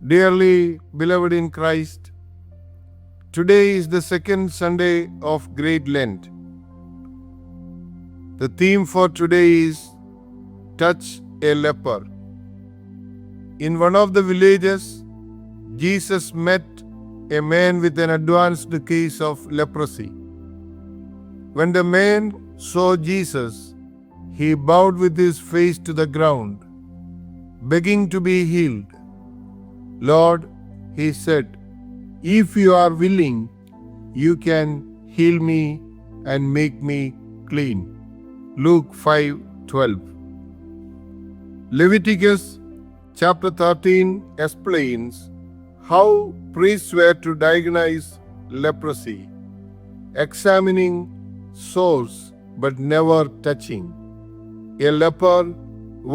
Dearly beloved in Christ, today is the second Sunday of Great Lent. The theme for today is Touch a Leper. In one of the villages, Jesus met a man with an advanced case of leprosy. When the man saw Jesus, he bowed with his face to the ground, begging to be healed. Lord, he said, if you are willing, you can heal me and make me clean. Luke 5:12. Leviticus chapter 13 explains how priests were to diagnose leprosy, examining sores but never touching. A leper,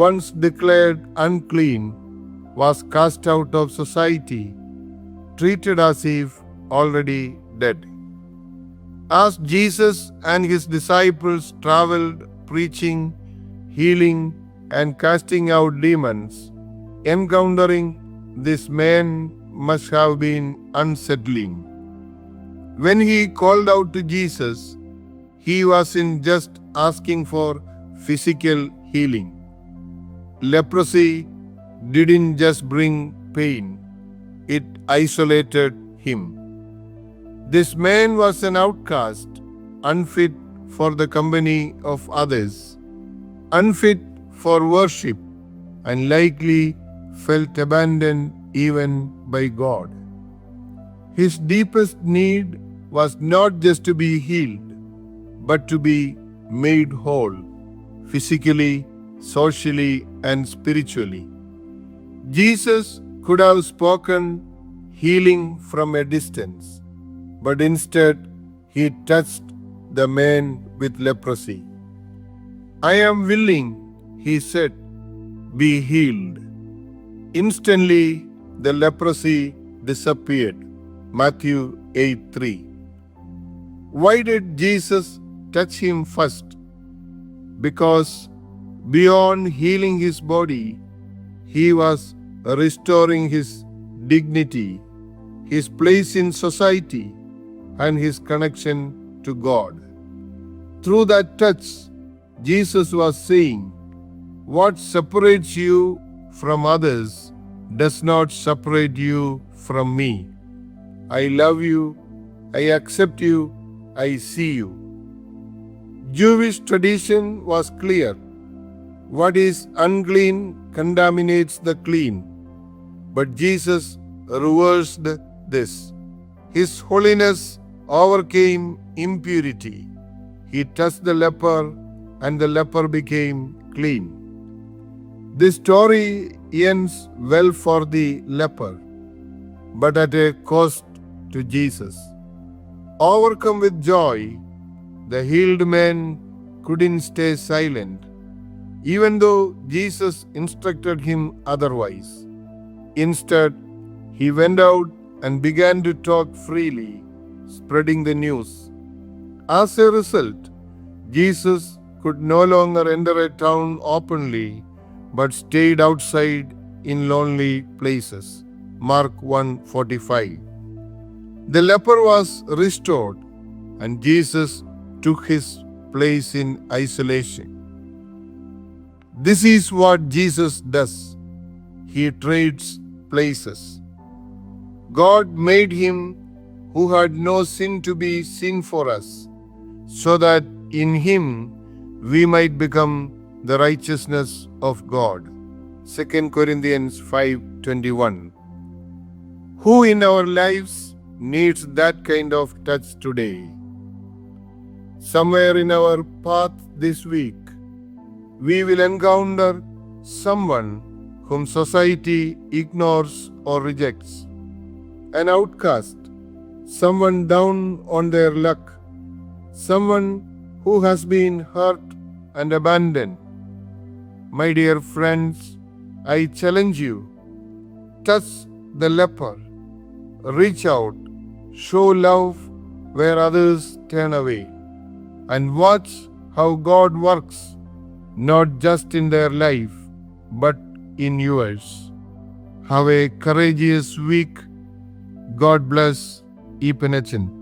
once declared unclean, was cast out of society, treated as if already dead. As Jesus and his disciples traveled preaching, healing, and casting out demons, encountering this man must have been unsettling. When he called out to Jesus, he wasn't just asking for physical healing. Leprosy didn't just bring pain, it isolated him. This man was an outcast, unfit for the company of others, unfit for worship, and likely felt abandoned even by God. His deepest need was not just to be healed, but to be made whole, physically, socially, and spiritually. Jesus could have spoken healing from a distance, but instead he touched the man with leprosy. I am willing, he said, be healed. Instantly the leprosy disappeared. Matthew 8:3. Why did Jesus touch him first? Because beyond healing his body, he was restoring his dignity, his place in society, and his connection to God. Through that touch, Jesus was saying, what separates you from others does not separate you from me. I love you, I accept you, I see you. Jewish tradition was clear. What is unclean contaminates the clean. But Jesus reversed this. His holiness overcame impurity. He touched the leper, and the leper became clean. This story ends well for the leper, but at a cost to Jesus. Overcome with joy, the healed man couldn't stay silent, even though Jesus instructed him otherwise. Instead, he went out and began to talk freely, spreading the news. As a result, Jesus could no longer enter a town openly, but stayed outside in lonely places. Mark 1:45. The leper was restored, and Jesus took his place in isolation. This is what Jesus does. He trades places. God made him who had no sin to be sin for us, so that in him we might become the righteousness of God. 2 Corinthians 5:21. Who in our lives needs that kind of touch today? Somewhere in our path this week, we will encounter someone whom society ignores or rejects, an outcast, someone down on their luck, someone who has been hurt and abandoned. My dear friends, I challenge you, touch the leper, reach out, show love where others turn away, and watch how God works, not just in their life, but in yours. Have a courageous week. God bless Eapen.